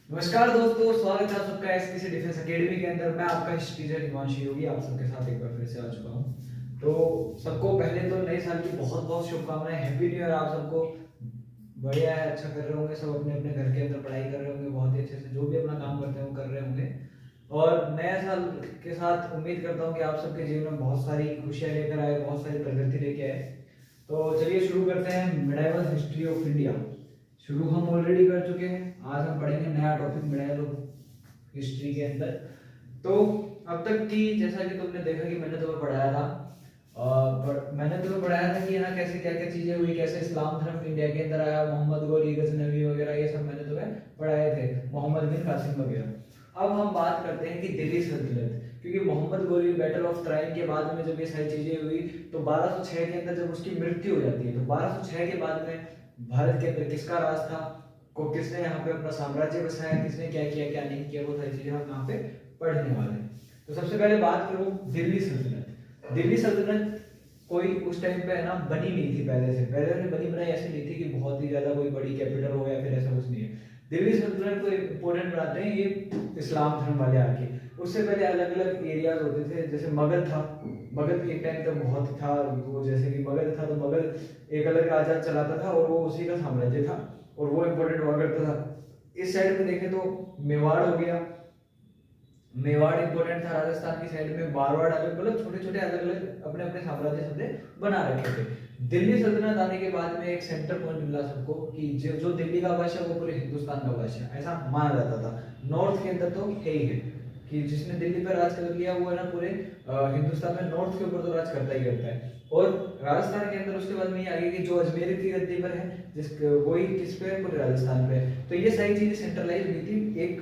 नमस्कार दोस्तों, स्वागत है आप सबका एसपीसी डिफेंस एकेडमी के अंदर। मैं आपका हिस्ट्री टीचर हिमांशु योगी आप सबके साथ एक बार फिर से आ चुका हूँ। तो सबको पहले तो नए साल की बहुत बहुत शुभकामनाएं। Happy new year. आप सबको बढ़िया है, अच्छा कर रहे होंगे, सब अपने अपने घर के अंदर पढ़ाई कर रहे होंगे बहुत ही अच्छे से, जो भी अपना काम करते हैं वो कर रहे होंगे। और नया साल के साथ उम्मीद करता हूँ कि आप सबके जीवन में बहुत सारी खुशियाँ लेकर आए, बहुत सारी प्रगति लेके आए। तो चलिए शुरू करते हैं मिडाइवल हिस्ट्री ऑफ इंडिया। शुरू हम ऑलरेडी कर चुके हैं। आज हम पढ़ेंगे नया टॉपिक मिडाइवल हिस्ट्री के अंदर। तो अब तक की जैसा कि तुमने देखा कि मैंने तुम्हें पढ़ाया था, मैंने तुम्हें पढ़ाया था कि ना कैसे क्या क्या चीजें हुई, कैसे इस्लाम धर्म इंडिया के अंदर आया, मोहम्मद गोरी गजनवी वगैरह ये सब मैंने तुम्हें पढ़ाए थे, मोहम्मद बिन कासिम वगैरह। अब हम बात करते हैं कि दिल्ली सल्तनत, क्योंकि मोहम्मद गोरी बैटल ऑफ त्राइन के बाद में जब ये सारी चीजें हुई तो 1206 के अंदर जब उसकी मृत्यु हो जाती है, तो 1206 के बाद में भारत के अंदर किसका राज था, को किसने यहाँ पे अपना साम्राज्य बसाया, किसने क्या किया क्या नहीं किया, वो सारी चीजें हम यहाँ पे पढ़ने वाले हैं। तो सबसे पहले बात करूं दिल्ली सल्तनत। दिल्ली सल्तनत कोई उस टाइम पे है ना बनी नहीं थी पहले से। पहले उन्हें बनी बनाई ऐसी नहीं थी कि बहुत ही ज्यादा कोई बड़ी कैपिटल हो या फिर ऐसा कुछ नहीं है। दिल्ली सल्तनत को इम्पोर्टेंट बनाते हैं ये इस्लाम धर्म वाले आके। उससे पहले अलग अलग एरियाज होते थे, जैसे मगध था। मगध एक टाइम तक बहुत था वो, जैसे कि मगध था तो मगध एक अलग राजा चलाता था और वो उसी का साम्राज्य था और वो इम्पोर्टेंट हुआ करता था। इस साइड में देखें तो मेवाड़ हो गया, मेवाड़ इंपॉर्टेंट था। राजस्थान की साइड में मारवाड़, अलग अलग छोटे छोटे अलग अलग अपने अपने साम्राज्य सबने बना रखे थे। दिल्ली सल्तनत आने के बाद में एक सेंटर पॉइंट मिला सबको कि जो दिल्ली का वंश है वो पूरे हिंदुस्तान का वंश है, ऐसा माना जाता था। नॉर्थ के अंदर तो है ही है कि जिसने दिल्ली पर राज कर लिया वो है ना पूरे हिंदुस्तान में नॉर्थ के ऊपर तो राज करता ही करता है। और राजस्थान के अंदर उसके बाद में ये आगे कि जो अजमेर की गद्दी पर है, जिस वही किस पे है, पूरे राजस्थान पे है। तो ये सारी चीजें सेंट्रलाइज हुई थी एक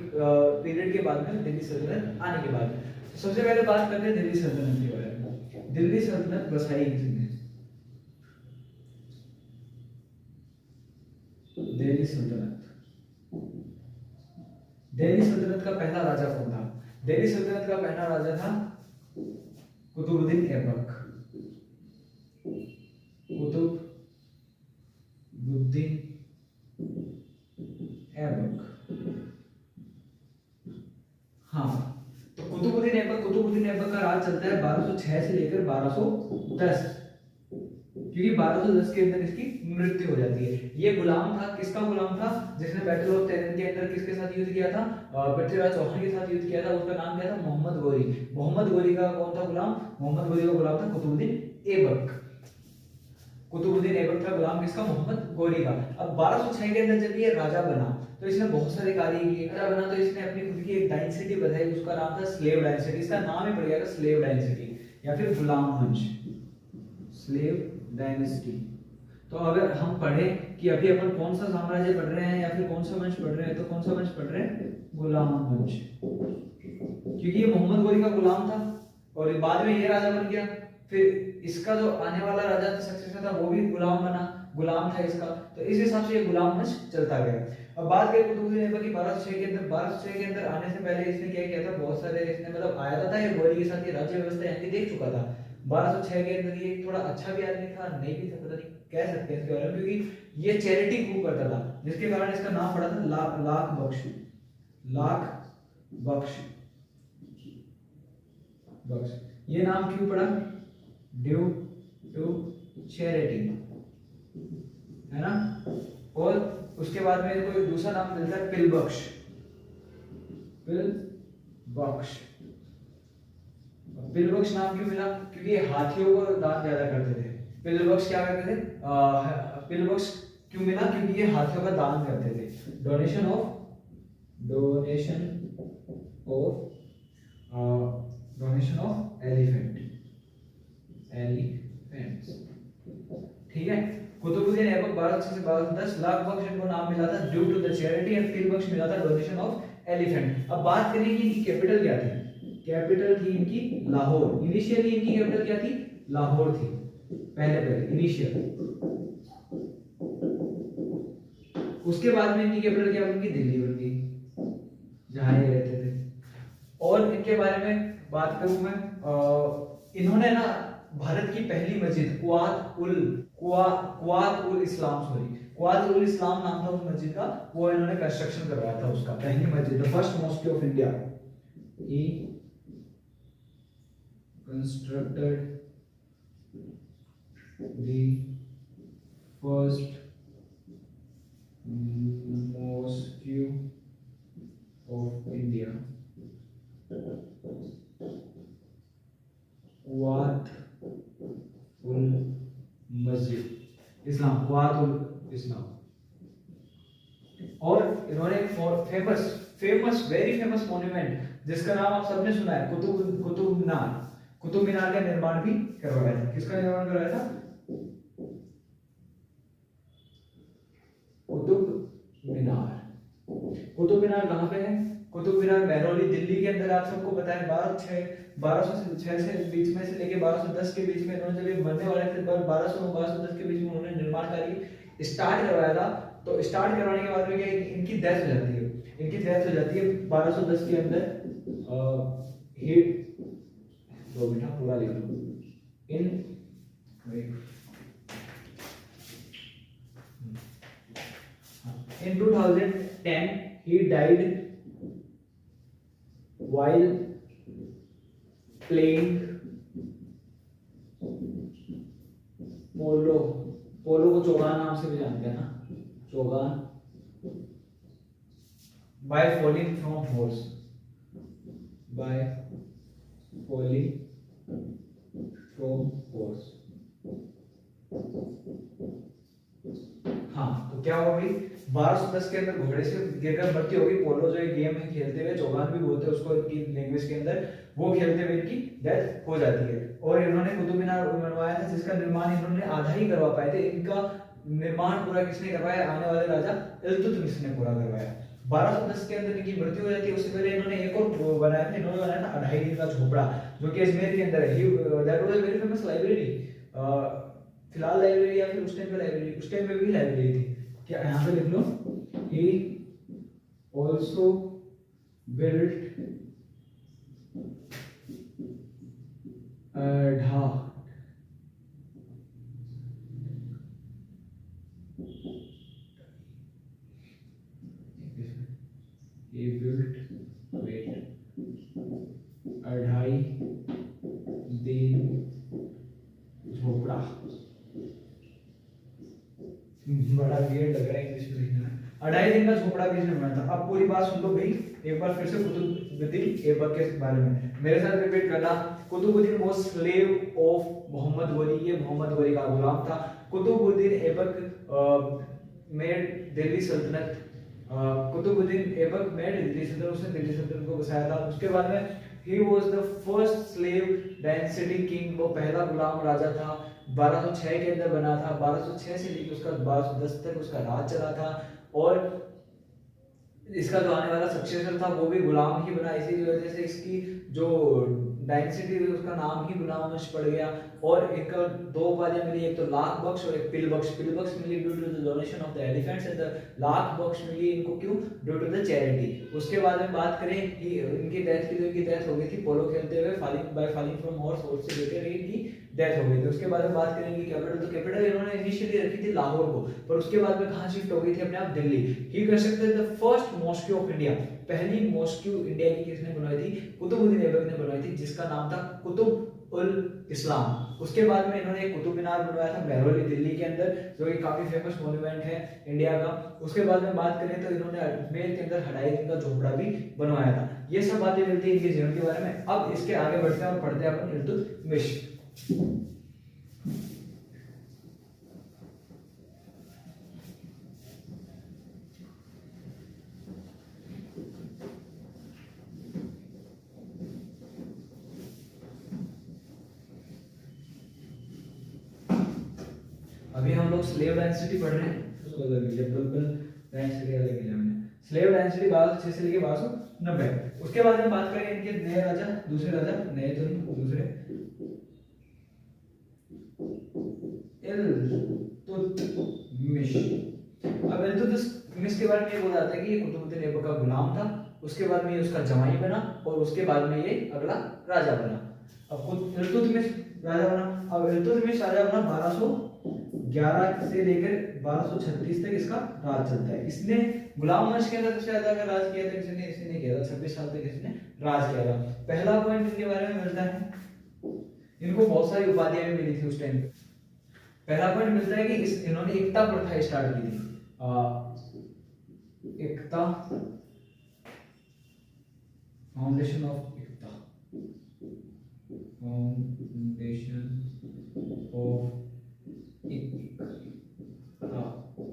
पीरियड के बाद में, दिल्ली सल्तनत आने के बाद। तो सबसे पहले बात करते हैं दिल्ली सल्तनत के बारे में। दिल्ली सल्तनत बसाई किसने? दिल्ली सल्तनत, दिल्ली सल्तनत का पहला राजा कौन था? दिल्ली सल्तनत का पहला राजा था कुतुबुद्दीन ऐबक। कुतुबुद्दीन ऐबक। हाँ, तो कुतुबुद्दीन ऐबक का राज चलता है 1206 से लेकर 1210, क्योंकि 1210 के अंदर इसकी मृत्यु हो जाती है। ये गुलाम था, किसका गुलाम था? जिसने बैटल ऑफ तैरन के अंदर किसके साथ युद्ध किया था? पृथ्वीराज चौहान के साथ युद्ध किया था। उसका नाम क्या था? मोहम्मद गोरी। मोहम्मद गोरी का कौन था गुलाम? मोहम्मद गोरी का गुलाम था कुतुबुद्दीन ऐबक। कुतुबुद्दीन ऐबक का गुलाम किसका? मोहम्मद गोरी का। अब 1206 के अंदर जब ये राजा बना तो इसने बहुत सारे कार्य किए। राजा बना तो इसने अपनी खुद की एक डायनेसिटी बनाई, उसका नाम था स्लेव डायनेसिटी। इसका नाम ही पड़ गया था स्लेव डायनेसिटी या फिर गुलाम वंश, स्लेव डायनेस्टी। तो अगर हम पढ़े कि अभी अपन कौन सा साम्राज्य पढ़ रहे हैं या फिर कौन सा वंश पढ़ रहे हैं, तो कौन सा वंश पढ़ रहे हैं? गुलाम वंश, क्योंकि ये मोहम्मद गोरी का गुलाम था और बाद में ये राजा बन गया। फिर इसका जो आने वाला राजा था, सक्सेसर था, वो भी गुलाम बना, गुलाम था इसका। तो इस हिसाब से ये गुलाम वंश चलता गया। अब बात करें कुतुबुद्दीन ऐबक की 1206 के अंदर, 1206 के अंदर आने से पहले इसने क्या किया था? बहुत सारे इसने मतलब आया था ये गोरी के साथ, ये राज्य व्यवस्था यहाँ की देख चुका था। 1206 के अंदर ये थोड़ा अच्छा भी आदमी था, नहीं भी था, पता नहीं कह सकते हैं इसके बारे में, क्योंकि ये चैरिटी खूब करता था, जिसके कारण इसका नाम पड़ा था लाख बख्श। लाख बख्श, बख्श ये नाम क्यों पड़ा? ड्यू टू चैरिटी, है ना। और उसके बाद में कोई दूसरा नाम मिलता है पिलबख्श। पिलबख्श, पिलबख्श नाम क्यों मिला? क्योंकि ये हाथियों को दान ज्यादा करते थे। पिलबख्श क्या करते थे? पिलबख्श क्यों मिला? क्योंकि ये हाथियों का दान करते थे। डोनेशन ऑफ एलिफेंट, एलिफेंट्स, ठीक है। कुतुबुद्दीन ऐबक 1206 से 1210, लाख बख्श इनको नाम मिला था due to the charity, and Pilbakhsh मिला था डोनेशन ऑफ एलिफेंट। अब बात करें कि इनकी कैपिटल क्या थी? कैपिटल थी इनकी लाहौर। इनिशियली इनकी कैपिटल क्या थी? लाहौर थी, पहले इनिशियल। उसके बाद में इनकी कैपिटल क्या बन गई? दिल्ली बन गई, जहां ये रहते थे। और इनके बारे में बात करूं मैं, इन्होंने ना भारत की पहली मस्जिद कुआत उल इस्लाम, सॉरी क्वाद उल इस्लाम नाम था उस मस्जिद का, वो इन्होंने कंस्ट्रक्शन करवाया था उसका, पहली मस्जिद, the first mosque of India, he constructed the first mosque of India, Quwwat ul Masjid Islam, quad ul Islam. और इन्होंने फेमस वेरी फेमस मॉन्यूमेंट जिसका नाम आप सबने सुना है, कुतुब मीनार का निर्माण भी करवाया था। किसका निर्माण करवाया था? कुतुब मीनार कहाँ पे है? कुतुब मीनार महरौली दिल्ली के अंदर, आप सबको पता है 1206 से बीच में से लेके 1210 के बीच में इन्होंने जब ये बनने वाले थे 1209 1210 के बीच में उन्होंने निर्माण कार्य स्टार्ट करवाया था। तो स्टार्ट करवाने के बाद में क्या इनकी डेथ हो जाती है, 1210 के अंदर ही दो मिनट पूरा लिख लो in 2010 he died while playing पोलो को चौगान नाम से भी जानते हैं ना, Chaugan, by falling from horse, हाँ तो क्या हो गई 1210 के अंदर घोड़े से गिरकर मृत्यु हो गई। पोलो जो एक गेम है खेलते हुए, चौगान भी बोलते हैं उसको इनकी लैंग्वेज के अंदर, वो खेलते हुए इनकी डेथ हो जाती है। और इन्होंने कुतुब मीनार बनवाया था जिसका निर्माण इन्होंने आधा ही करवा पाए थे। इनका निर्माण पूरा किसने करवाया? आने वाले राजा इल्तुतमिश ने पूरा करवाया। 1210 के अंदर इनकी मृत्यु हो जाती है। उससे पहले इन्होंने एक और बनाया था, इन्होंने बनाया था 2.5 दिन का झोपड़ा, जो कि अजमेर के अंदर है। That was a very famous library. फिलहाल लाइब्रेरी या फिर उस टाइम पे लाइब्रेरी, उस टाइम पे भी लाइब्रेरी थी क्या? यहाँ पे लिख लो, he also built अढ़ाई दिन झोपड़ा। बड़ा वियर्ड लग रहा है इंग्लिश में लिखना। 2.5 दिन का झोपड़ा किसने बनाया था? अब पूरी बात सुन लो भाई, एक बार फिर से कुतुबुद्दीन ऐबक के बारे में मेरे साथ रिपीट करना। Qutbuddin was slave of Mohammad Wali, ये मोहम्मद वली का गुलाम था। कुतुबुद्दीन ऐबक मेड दिल्ली सल्तनत, कुतुबुद्दीन ऐबक मेड दिल्ली सल्तनत, उसने दिल्ली सल्तनत को बसाया था। उसके बाद में he was the first slave dynasty king, वो पहला गुलाम राजा था। 1206 के अंदर बना था। 1206 से लेकर उसका 1210 तक उसका राज चला था। और इसका जो आने वाला सक्सेसर था वो भी गुलाम ही बना। इसी वजह से इसकी जो डायनेस्टी थी उसका नाम ही गुलाम वंश पड़ गया। और एक दो उपाधियां मिली, एक तो लाख बख्श और एक पिल बख्श। पिल बख्श मिली due to the donation of the elephants and the Lakh Bakhsh मिली इनको क्यों? Due to the charity. उसके बाद में बात करें कि इनकी डेथ हो गई थी पोलो खेलते हुए, फॉलिंग फ्रॉम हॉर्स, हॉर्स से लेकर इनकी डेथ हो गई थी। उसके बाद में बात करेंगे कैपिटल, तो कैपिटल इन्होंने इनिशियली रखी थी लाहौर को, पर उसके बाद में कहां शिफ्ट हो गई थी? अपने आप दिल्ली। ही constructed the first mosque of India, पहली मॉस्क इंडिया की किसने बनवाई थी? कुतुबुद्दीन ऐबक ने बनवाई थी, जिसका नाम था कुतुब उल इस्लाम। उसके बाद में इन्होंने एक कुतुब मीनार बनवाया था महरौली दिल्ली के अंदर, जो कि काफी फेमस मॉन्यूमेंट है इंडिया का। उसके बाद में बात करें तो इन्होंने अजमेर के अंदर 2.5 दिन का झोपड़ा भी बनवाया था। ये सब बातें मिलती है इनके जीवन के बारे में। अब इसके आगे बढ़ते हैं और पढ़ते हैं अपन इल्तुतमिश। अभी हम लोग स्लेव डायनेस्टी पढ़ रहे हैं, उसको अलग लिया, बिल्कुल डायनेस्टी अलग लिया हमने। स्लेव डायनेस्टी 1206 से लेके 1290। उसके बाद में बात करें इनके नए राजा, दूसरे राजा, नए तो नहीं दूसरे, इल्तुतमिश। अब इल्तुतमिश के बारे में ये बोला जाता है कि ये कुतुबुद्दीन ऐबक का गुलाम था। उसके बाद में ये उसका जमाई बना और उसके बाद में ये अगला राजा बना। अब इल्तुतमिश राजा बना। अब इल्तुतमिश राजा बना 1200 11 से लेकर 1236 तक इसका राज चलता है। इसने गुलाम वंश के अंदर सबसे ज्यादा अगर राज किया था किसने, इसने किया था, 26 साल तक इसने राज किया था। पहला पॉइंट इनके बारे में मिलता है, इनको बहुत सारी उपाधियां भी मिली थी उस टाइम पे। पहला पॉइंट मिलता है कि इन्होंने एकता प्रथा स्टार्ट की थी, Iqta, foundation of Iqta, foundation of Iqta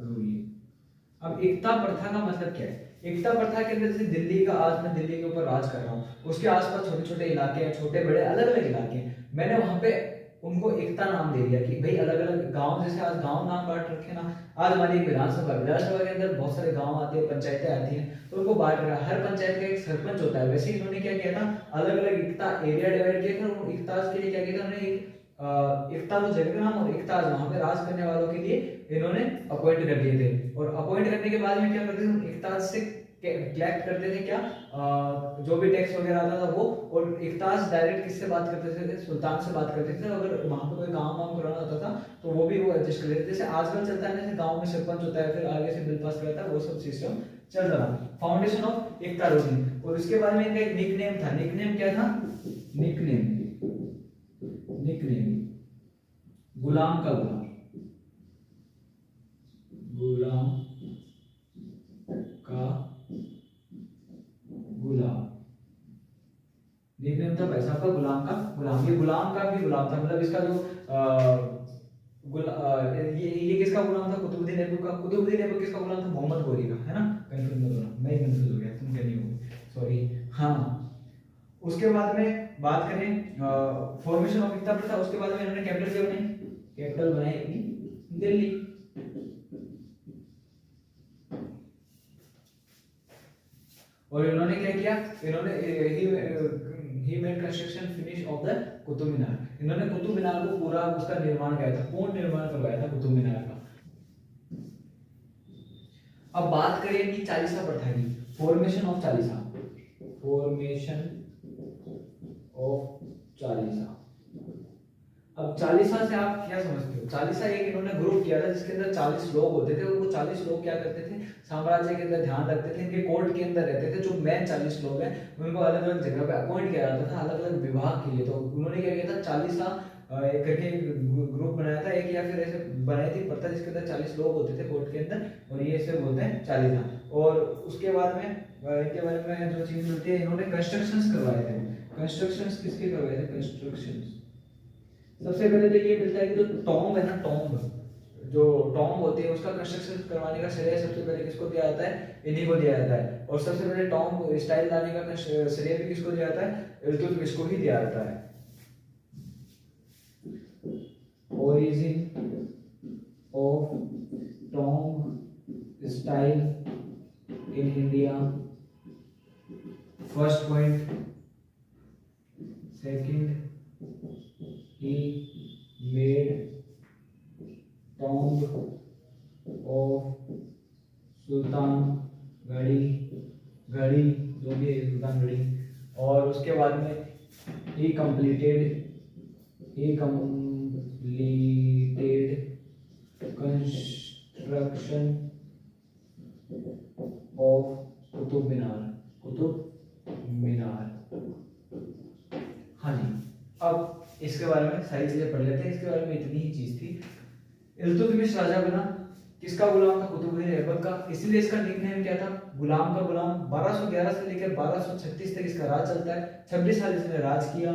ruling. अब एकता प्रथा का मतलब क्या है? एकता प्रथा के अंदर जैसे दिल्ली का, आज मैं दिल्ली के ऊपर राज कर रहा हूँ, उसके आसपास छोटे छोटे इलाके हैं, छोटे बड़े अलग अलग इलाके हैं, मैंने वहां पे उनको एकता नाम दे दिया कि भाई अलग अलग गांव, जैसे आज गांव नाम बांट रखे ना, आज हमारी विधानसभा के अंदर बहुत सारे गांव आते हैं, पंचायतें आती हैं, तो उनको बांट रखा, हर पंचायत का एक सरपंच होता है। वैसे ही इन्होंने क्या किया था, अलग अलग एकता एरिया डिवाइड किया था, एकता के लिए क्या किया था उन्होंने, एकता तो जगह का नाम और एकता वहां पे राज करने वालों के लिए इन्होंने अपॉइंट कर दिए थे। और अपॉइंट करने के बाद में क्या करते थे, एकता से कलेक्ट करते थे क्या, जो भी टैक्स वगैरह आता था वो, और एकताज डायरेक्ट किससे बात करते थे, सुल्तान से बात करते थे। अगर वहां पे कोई काम वाम कराना होता था तो वो भी वो एडजस्ट कर लेते थे। जैसे आजकल चलता है ना, गांव में सरपंच होता है, फिर आगे से बिल पास करता है, वो सब सिस्टम चल रहा। Foundation of Iqta ruling. और इसके बाद में इनका एक निक नेम था, निक नेम क्या था, निक नेम, निक नेम गुलाम का गुलाम, गुलाम का गुलाम, निकनेम था भाई साहब का गुलाम का गुलाम। ये गुलाम का भी गुलाम था, मतलब इसका जो ये किसका गुलाम था, कुतुबुद्दीन ऐबक का। कुतुबुद्दीन ऐबक किसका गुलाम था, मोहम्मद गोरी का, है ना, कंफ्यूज मत होना, मैं कंफ्यूज हो गया, तुम क्या नहीं हो, सॉरी। हाँ, उसके बाद में बात करें फॉर्मेशन ऑफ एकता प्रथा, उसके बाद में इन्होंने कैपिटल क्या बनाई, कैपिटल बनाई अपनी दिल्ली। और इन्होंने क्या किया, इन्होंने he made construction finish of the Qutub Minar. इन्होंने कुतुब मीनार को पूरा उसका निर्माण किया था, पूर्ण निर्माण करवाया था कुतुब मीनार का। अब बात करें इनकी चालीसा प्रथा की, formation of Chalisa, formation of Chalisa. अब चालीसा से आप क्या समझते हो, चालीसा एक इन्होंने ग्रुप किया था जिसके अंदर 40 लोग होते थे, और वो 40 लोग क्या करते थे, साम्राज्य के अंदर ध्यान रखते थे, इनके कोर्ट के अंदर रहते थे। जो मेन 40 लोग हैं उनको अलग अलग जगह पे अपॉइंट किया जाता था, अलग अलग विभाग के लिए। तो उन्होंने क्या किया था, चालीसा करके ग्रुप बनाया था, एक या फिर ऐसे बनाई थी प्रथा जिसके अंदर 40 लोग होते थे कोर्ट के अंदर, और ये इसे बोलते हैं चालीसा। और उसके बाद में इनके बारे में जो चीज मिलती है, इन्होंने कंस्ट्रक्शंस करवाए थे। कंस्ट्रक्शंस किसके करवाए थे, कंस्ट्रक्शंस सबसे पहले तो ये मिलता है कि जो टॉम्ब है ना, टॉम्ब, जो टॉम्ब होती है उसका कंस्ट्रक्शन करवाने का श्रेय सबसे पहले किसको दिया जाता है, इन्हीं को दिया जाता है। और सबसे पहले टॉम्ब स्टाइल लाने का श्रेय भी किसको दिया जाता है, इल्तुतमिश को ही दिया जाता है। Origin of tomb style in India, first point. Second, he made tomb of Sultangarhi, गढ़ी जो भी है सुल्तानगढ़ी। और उसके बाद में he completed construction of Qutub Minar, Qutub Minar. हाँ जी, अब इसके बारे में सारी चीजें पढ़ लेते हैं। इसके बारे में इतनी ही चीज थी। इल्तुतमिश राजा बना, किसका गुलाम था, कुतुबुद्दीन ऐबक का, इसलिए इसका निकनेम क्या था, गुलाम का गुलाम। 1211 से लेकर 1236 तक इसका राज चलता है, 26 साल इसने राज किया।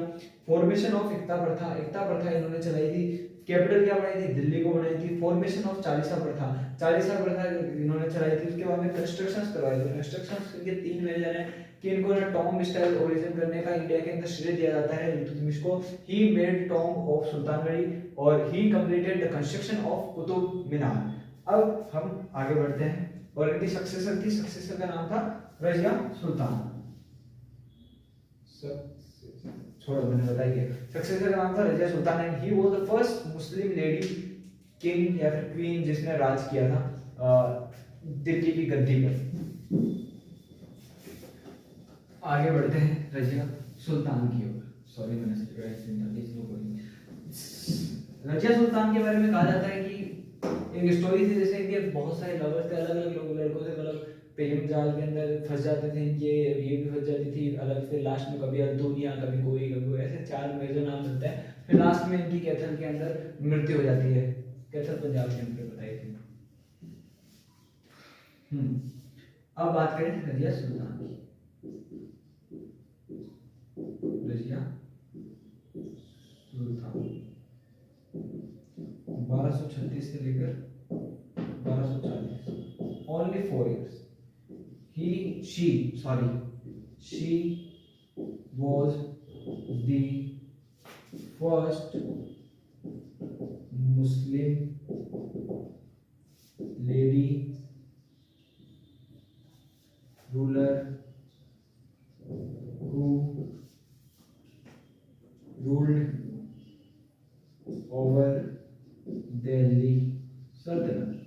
फॉर्मेशन ऑफ एकता प्रथा, एकता प्रथा इन्होंने चलाई थी। कैपिटल क्या बनाई थी, दिल्ली को बनाई थी। फॉर्मेशन ऑफ चालीसा प्रथा, चालीसा प्रथा इन्होंने चलाई थी। उसके बाद में कंस्ट्रक्शंस करवाए थे। कंस्ट्रक्शंस के 3 मेजर हैं कि इनको ना टॉम्ब स्टाइल ओरिजिन करने का इंडिया के अंदर श्रेय दिया जाता है इल्तुतमिश को। He made tomb of Sultanghari और he completed the construction of Qutub Minar. अब हम आगे बढ़ते हैं। और इनकी सक्सेसर थी, सक्सेसर का नाम था रजिया सुल्तान। छोड़ो, मैंने बताया सक्सेसर का नाम था Razia Sultan and he was the first Muslim lady king या फिर क्वीन जिसने राज किया था दिल्ली की गद्दी पर। आगे बढ़ते हैं रजिया सुल्तान की ओर। सॉरी मैंने रजिया सुल्तान के बारे में कहा जाता है कि एक स्टोरी थी जैसे इनके बहुत सारे लवर्स थे, अलग अलग लोग लड़कों से मतलब प्रेम जाल के अंदर फंस जाते थे इनके, ये भी फंस जाती थी अलग से, लास्ट में कभी अल्तुनिया कभी कोई ऐसे 4 मेजर नाम मिलते हैं, फिर लास्ट में इनकी कैथल के अंदर मृत्यु हो जाती है। कैथल पंजाब के अंदर बताई थी। अब बात करें रजिया सुल्तान की। रजिया सुल्तान 1236 से लेकर 1240, only 4 years. She was the first Muslim lady ruler who ruled over Delhi Sultanate.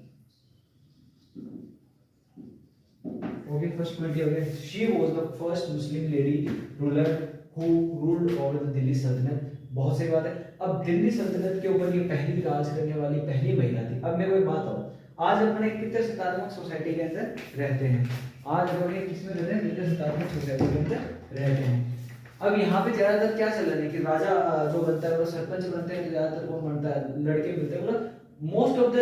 Okay, first point here again. She was the first Muslim lady ruler who ruled over the Delhi Sultanate. बहुत सही बात है। अब दिल्ली सल्तनत के ऊपर ये पहली राज करने वाली पहली महिला थी। अब मेरे को एक बात हो, आज अपन एक कितने सकारात्मक सोसाइटी के अंदर रहते हैं, आज अपन एक किसमें रहते हैं, दिल्ली सकारात्मक सोसाइटी के अंदर रहते हैं। अब यहाँ पे ज्यादातर क्या चल रहा है कि राजा जो बनता है वो सरपंच बनते हैं, ज्यादातर कौन बनता है, लड़के मिलते हैं, मतलब मोस्ट ऑफ द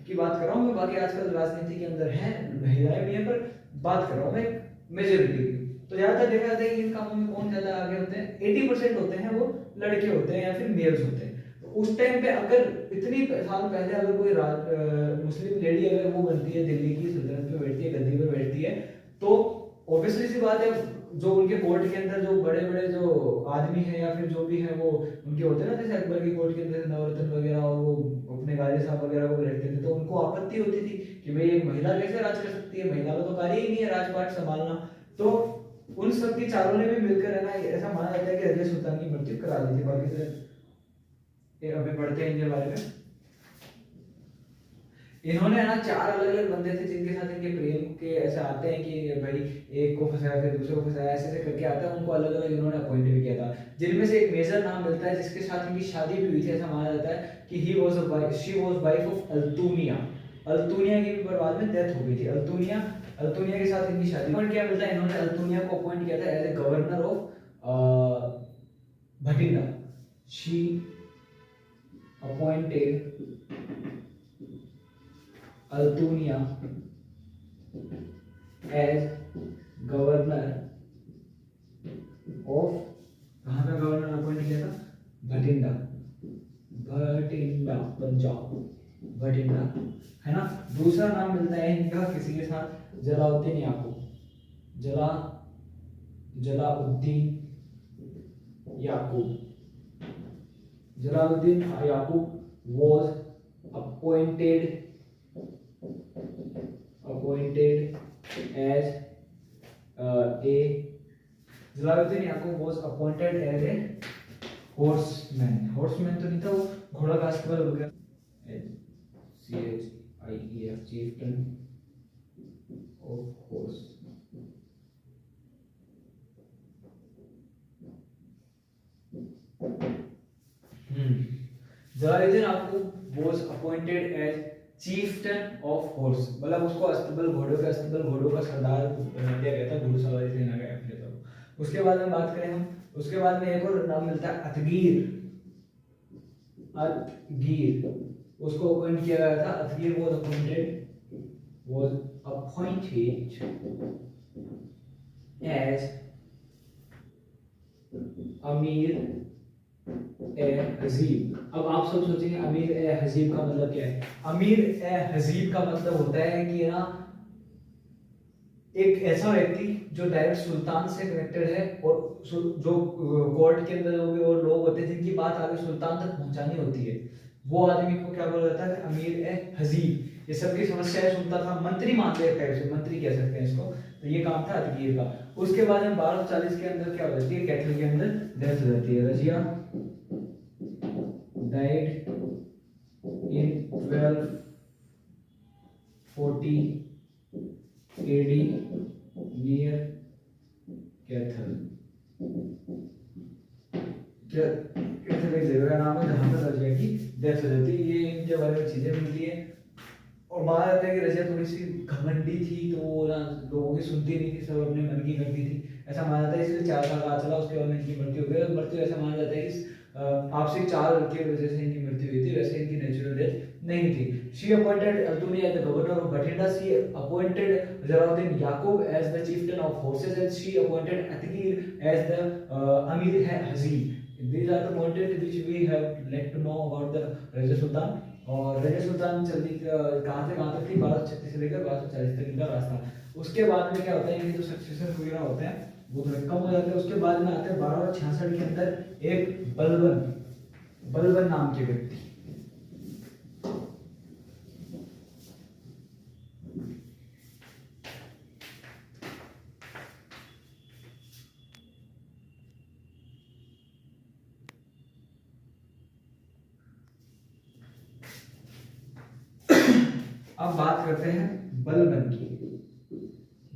की बात कर रहा हूँ मैं, बाकी आजकल राजनीति के अंदर है महिलाएं भी हैं, पर बात कर रहा हूँ मैं मेजोरिटी की। तो ज्यादातर देखा जाता है कि इन कामों में कौन ज्यादा आगे होते हैं, 80% होते हैं वो लड़के होते हैं या फिर मेल्स होते हैं। तो उस टाइम पे अगर इतनी साल पहले अगर कोई मुस्लिम लेडी अगर वो बनती है, दिल्ली की सल्तनत पे बैठती है, गद्दी पे बैठती है, तो ऑब्वियसली सी बात है जो उनके कोर्ट के अंदर जो बड़े बड़े जो आदमी हैं या फिर जो भी है वो उनके होते हैं ना, जैसे अकबर की कोर्ट के अंदर नवरत्न वगैरह और वो अपने गाजी साहब वगैरह को रहते थे, तो उनको आपत्ति होती थी कि भाई एक महिला कैसे राज कर सकती है, महिला का तो कार्य ही नहीं है राजपाट संभालना। तो उन सब की चारों ने भी मिलकर है ना, ऐसा माना जाता है कि रजिया सुल्तान की मृत्यु करा दी थी। बाकी तो अभी पढ़ते हैं इनके बारे में। इन्होंने ना 4 अलग अलग बंदे थे जिनके साथ इनके प्रेम के ऐसे आते हैं कि भाई एक को फंसाया फिर दूसरे को फंसाया, ऐसे ऐसे करके आता है, उनको अलग अलग इन्होंने अपॉइंट भी किया था, जिनमें से एक मेजर नाम मिलता है जिसके साथ इनकी शादी भी हुई थी। ऐसा माना जाता है कि she was wife of Altunia. Altunia की भी बाद में डेथ हो गई थी। अल्तुनिया के साथ इनकी शादी। और क्या मिलता है, इन्होंने अल्तुनिया को अपॉइंट किया था as a governor of Bathinda. She appointed Altunia as governor of, कहाँ का गवर्नर अपॉइंट किया था, भटिंडा पंजाब, भटिंडा है ना। दूसरा नाम मिलता है इनका किसी के साथ, जलाउद्दीन याकूब। जलालुद्दीन याकूब was appointed as Jalaluddin Yaqub was appointed as a horseman तो नहीं था वो, घोड़ा कांस्टेबल हो गया। CHIEF chieftain of horse। Jalaluddin Yaqub was appointed as chieftain of horse, मतलब उसको अस्तबल घोड़ों का सरदार दिया गया था, घुड़सवारी सेना का तो। उसके बाद में बात करें हम, उसके बाद में एक और नाम मिलता है अतगीर। उसको अपॉइंट किया गया था। अतगीर was appointed as अमीर ए हजीब। अब आप सब सोचेंगे अमीर ए हजीब का मतलब क्या है। अमीर ए हजीब का मतलब होता है कि ना एक ऐसा व्यक्ति जो डायरेक्ट सुल्तान से कनेक्टेड है, और जो कोर्ट के अंदर जो भी और लोग होते हैं जिनकी बात आगे सुल्तान तक पहुंचानी होती है, वो आदमी को क्या बोला जाता है, अमीर ए हजीब। ये सबकी समस्याएं सुनता था, मंत्री मानते हैं, टाइप से मंत्री कह सकते हैं इसको। तो ये काम था अतगीर का। उसके बाद में 1240 के अंदर क्या हो जाती है, कैथल के अंदर डेथ हो जाती है। Razia died in 1240 AD near Kaithal. Kaithal एक जगह का नाम है जहां पर रजिया की डेथ हो जाती है। ये इनके बारे में चीज़ें मिलती है। और माना जाता है कि रजिया थोड़ी सी घमंडी थी, तो वो ना लोगों की सुनती नहीं थी, सब अपने मन की करती थी, ऐसा माना जाता है। इसलिए 4 साल राज चला, उसके बाद में इनकी मृत्यु हो गई। मृत्यु ऐसा माना जाता है कि आपसी चाल की वजह से इनकी मृत्यु हुई थी, वैसे इनकी नेचुरल डेथ नहीं थी। She appointed Altuni as the governor of Bathinda. She appointed Jalaluddin Yakub as the chieftain of horses, and she appointed Atgir as the Amir Hazim. These are the points which we have let to know about the Raja Sultan। और रजिया सुल्तान चलती कहाँ से कहाँ तक थी, 1236 से लेकर 1240 तक इनका रास्ता। उसके बाद में क्या होता है, इनके जो सक्सेसर वगैरह होते हैं वो थोड़े कम हो जाते हैं। उसके बाद में आते हैं 1266 के अंदर एक बलबन नाम के व्यक्ति। अब बात करते हैं बलबन की।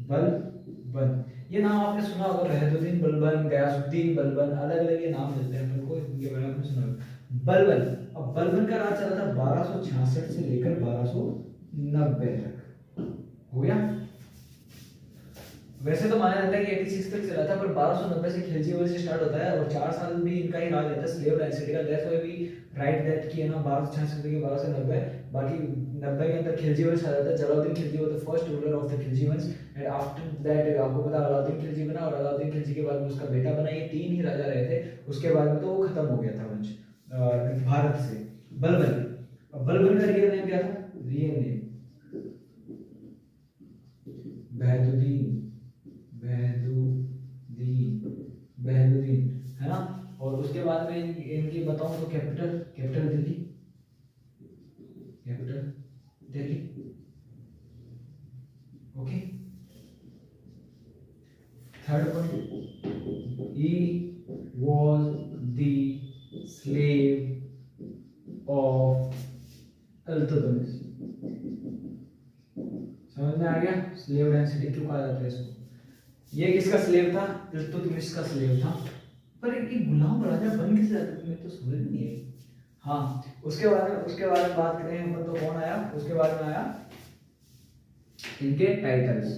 बलबन, ये नाम आपने सुना होगा, रहदुद्दीन बलबन, गयासुद्दीन बलबन, अलग अलग ये नाम मिलते हैं अपन को, इनके बारे में आपने सुना होगा। बलबन, अब बलबन का राज चला था 1266 से लेकर 1290 तक। हो गया। वैसे तो माना जाता है कि 86 तक चला था, पर 1290 से खिलजी वंश स्टार्ट होता है और 4 साल भी इनका ही राज रहता है। स्लेव डायनेस्टी का डेथ हुई भी राइट डेथ की है ना 1266 से 1290। बाकी 90 के अंदर खिलजी वंश आ जाता है। Jalaluddin Khilji was the first ruler of the Khilji वंश, एंड आफ्टर दैट आपको पता अलाउद्दीन खिलजी बना, और अलाउद्दीन खिलजी के बाद में उसका बेटा बना। ये 3 ही राजा रहे थे, उसके बाद में तो वो खत्म हो गया था वंश भारत से। बलबन, बलबन का रियल नेम क्या था? रियल नेम बहदुद्दीन है ना। और उसके बाद में इनकी बताऊं तो capital Delhi. Okay. Third point, he was the slave of अल्तुतमिश। समझ में आ गया स्लेव डेंसिटी क्यों कहा जाता है इसको? ये किसका स्लेव था? इल्तुतमिश का स्लेव था। पर एक गुलाम राजा बन कैसे जाता है, मुझे तो समझ नहीं आई। हाँ, उसके बारे में बात करें अपन तो कौन आया उसके बारे में आया इनके टाइटल्स।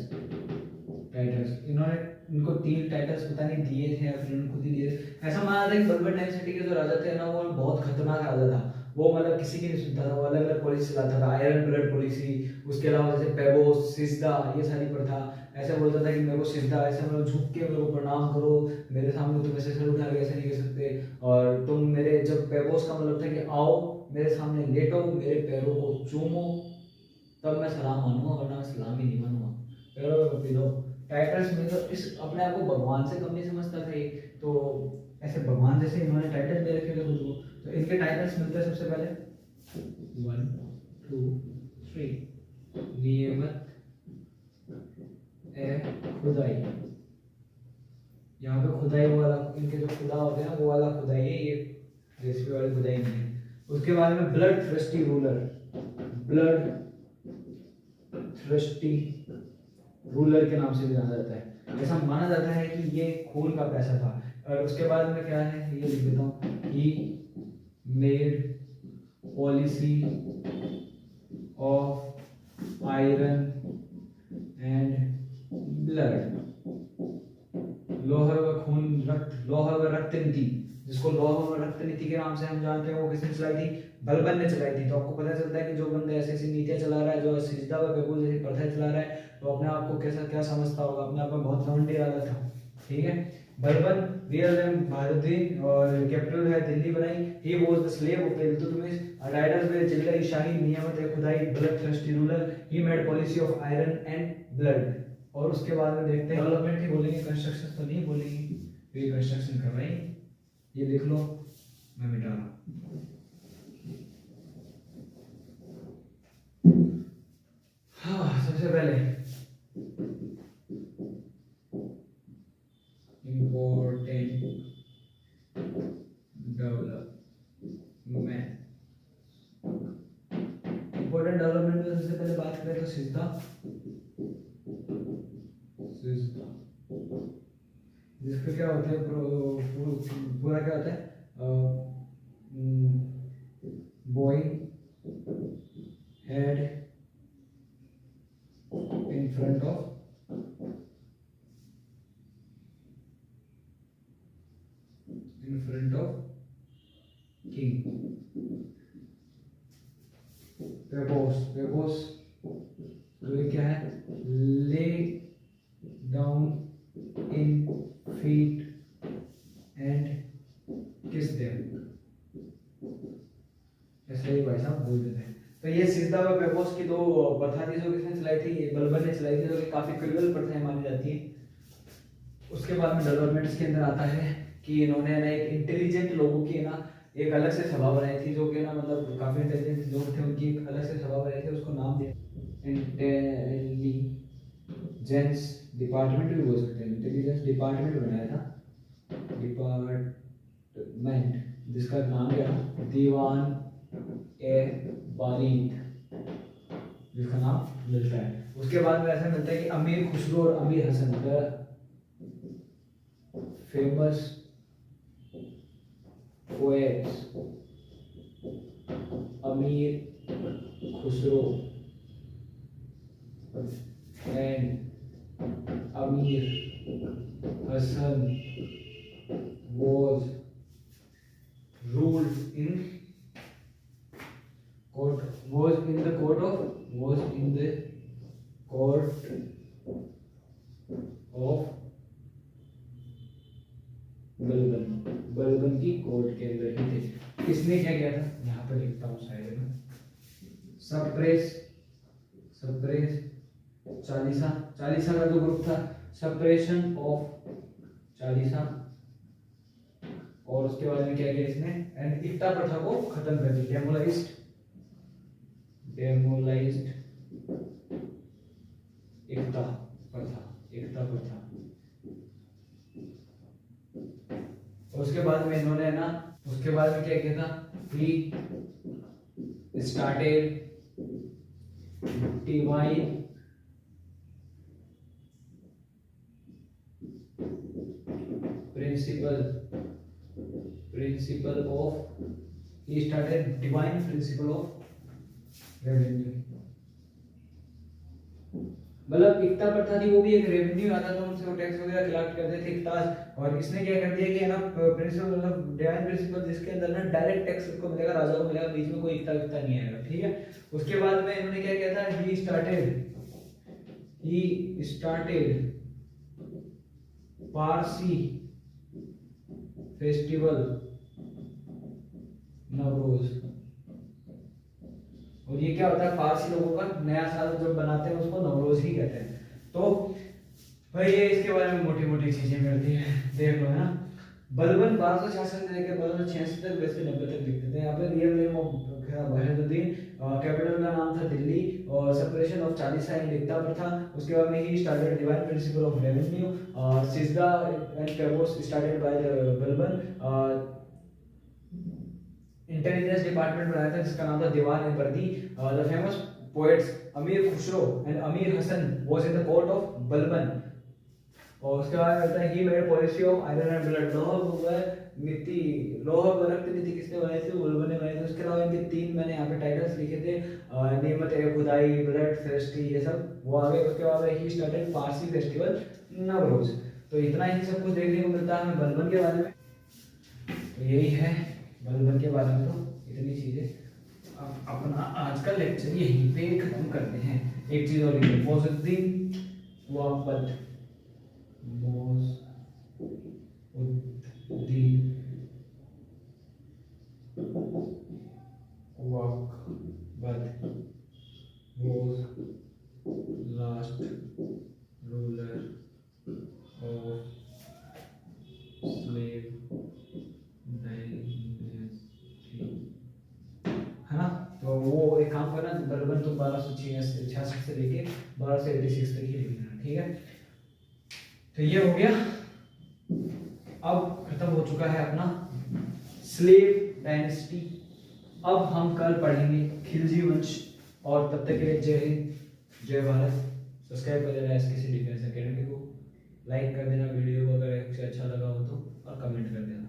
इनको 3 टाइटल्स पता नहीं दिए थे या फिर इन्होंने खुद ही दिए थे। ऐसा माना जाता है कि बलबन डायनेस्टी के जो राजा थे ना, वो बहुत खतरनाक राजा था। वो मतलब किसी की नहीं सुनता था, वो अलग अलग पॉलिसी चलाता था, आयरन ब्लड पॉलिसी। उसके अलावा जैसे पेबोस, सिजदा, ये सारी प्रथा। ऐसे बोलता था कि मेरे को सिजदा, ऐसे मतलब झुक के मेरे को प्रणाम करो, मेरे सामने तुम ऐसे सर उठा के ऐसे नहीं कर सकते। और तुम मेरे, जब पेबोस का मतलब था कि आओ मेरे सामने लेटो, मेरे पैरों को चूमो, तब मैं सलाम मानूंगा, वरना मैं सलाम ही नहीं मानूंगा। पैरों को पी लो। टाइटल्स में तो इस अपने आप को भगवान से कम नहीं समझता था ये, तो ऐसे भगवान जैसे इन्होंने टाइटल दे रखे थे खुद को। तो इनके टाइटल्स मिलते हैं सबसे पहले 1 2 3 नियमत ए खुदाई। यहाँ पे खुदाई वाला, इनके जो खुदा होते हैं ना वो वाला खुदाई है, ये रेसिपी वाली खुदाई नहीं है। उसके बाद में ब्लड थ्रस्टी रूलर के नाम से भी जाना जाता है। ऐसा माना जाता है कि ये खून का पैसा था। और उसके बाद में क्या है ये लिख देता हूँ, ही made policy of iron and blood. लोहा व खून, लोहा व रक्त नीति, जिसको लोहा व रक्त नीति के नाम से हम जानते हैं, वो किसने चलाई थी? बलबन ने चलाई थी। तो आपको पता चलता है कि जो बंदा ऐसी ऐसी नीतियां चला रहा है, जो सिजदा व पेबोल जैसी प्रथाएं चला रहा है, तो अपने आप को कैसा क्या समझता होगा, अपने आप में बहुत घमंडी वाला था। ठीक है। बलबन रियल नेम बहादुद्दीन, और कैपिटल है दिल्ली बनाई। He was the slave of Iltutmish, titles were जिल्ला शाही, नियमत खुदाई, blood thirsty ruler, he made policy of iron and blood. और उसके बाद में देखते हैं डेवलपमेंट ही बोलेंगे, कंस्ट्रक्शन तो नहीं बोलेंगे। ये कंस्ट्रक्शन करवाई, ये लिख लो, मैं मिटा रहा हूं। हाँ, सबसे पहले इम्पोर्टेंट डेवलपमेंट में सबसे पहले बात करें तो सिजदा, जिसका क्या होता है पूरा क्या होता है, इन फ्रंट ऑफ किंग। पेपोस तो ये क्या है, lay down in feet and किस देम, ऐसे ही भाई साहब बोल देते हैं। तो ये सिजदा व पेपोस की दो प्रथा थी जो किसने चलाई थी, बलबन ने चलाई थी, जो कि काफी क्रूअल प्रथाएं मानी जाती है। उसके बाद में डेवलपमेंट्स के अंदर आता है कि इन्होंने ना एक इंटेलिजेंट लोगों की ना एक अलग से सभा बनाई थी, जो कि ना मतलब काफी इंटेलिजेंट लोग थे, उनकी एक अलग से सभा बनाई थी, उसको नाम दिया इंटेलिजेंस डिपार्टमेंट भी बोल सकते हैं। इंटेलिजेंस डिपार्टमेंट बनाया था, डिपार्टमेंट, जिसका नाम क्या था, दीवान ए बारीक, जिसका नाम मिलता है। उसके बाद में ऐसा मिलता है कि अमीर खुसरो और अमीर Hasan, famous poets Amir Khusro and Amir Hasan was ruled in court, was in the court of Balban की कोर्ट के अंदर ही थे। किसने क्या किया था, यहाँ पर लिखता हूँ साइड में, सप्रेस चालीसा का जो ग्रुप था, सप्रेशन ऑफ चालीसा, और उसके बाद में क्या किया इसने, एंड इक्ता प्रथा को खत्म कर दिया, डेमोलाइज्ड इक्ता प्रथा। उसके बाद में इन्होंने ना, उसके बाद में क्या किया था, ही started divine principle of revenue. मतलब इक्ता प्रथा थी, वो भी एक रेवेन्यू आता था, उनसे वो टैक्स वगैरह कलेक्ट करते थे इक्ताज। और इसने क्या कर दिया कि है ना, प्रिंसिपल मतलब डिवाइन प्रिंसिपल, जिसके अंदर ना डायरेक्ट टैक्स को मिलेगा, राजा को मिलेगा, बीच में कोई इक्ता नहीं आएगा, ठीक है। उसके बाद में इन्होंने क्या किया था, he started Parsi festival Navroz. और ये क्या होता है, पारसी लोगों का नया साल जब बनाते हैं उसको नवरोज ही कहते हैं। तो भाई ये इसके बारे में मोटी मोटी चीजें मिलती हैं, देख लो है ना। बलबन 1266 से लेकर 1286 तक, वैसे 90 तक लिखते थे। यहाँ पे real name of Bahauddin, capital का नाम था दिल्ली, और सेपरेशन ऑफ चालीसा एंड इक्ता प्रथा। उसके बाद में he started divine principle of revenue, सिजदा एंड पेपोस started by Balban, intelligence department बनाया था जिसका नाम था दीवान ए बर्दी, the famous poets Amir Khusro and Amir Hasan was in the court of Balban. और उसके बाद आता है he made policy of iron and blood, लोह व रक्त नीति किसने बनाई थी, बलबन ने बनाई थी। उसके अलावा इनके 3 मैंने यहाँ पे टाइटल्स लिखे थे, नियमत ए खुदाई, ब्लड फेस्टी, ये सब वो आगे। उसके बाद he started Parsi festival Navroz. तो इतना ही सब कुछ देखने को मिलता है हमें बलबन के बारे में। तो यही है बलबन के बारे में, तो इतनी चीजें। अब अपना आज का लेक्चर यहीं पे खत्म करते हैं। एक चीज और लिखो, Mauzuddin वापद, was last ruler of slave dynasty, है ना। तो वो एक काम करना, बलबन तो 1266 से लेके 1286 तक ही लिखना, ठीक है। तो ये हो गया, अब खत्म हो चुका है अपना स्लेव डायनेस्टी। अब हम कल पढ़ेंगे खिलजी वंश, और तब तक के लिए जय हिंद, जय भारत। सब्सक्राइब कर देना एसकेसी डिफेंस एकेडमी को, लाइक कर देना वीडियो को अगर अच्छा लगा हो तो, और कमेंट कर देना।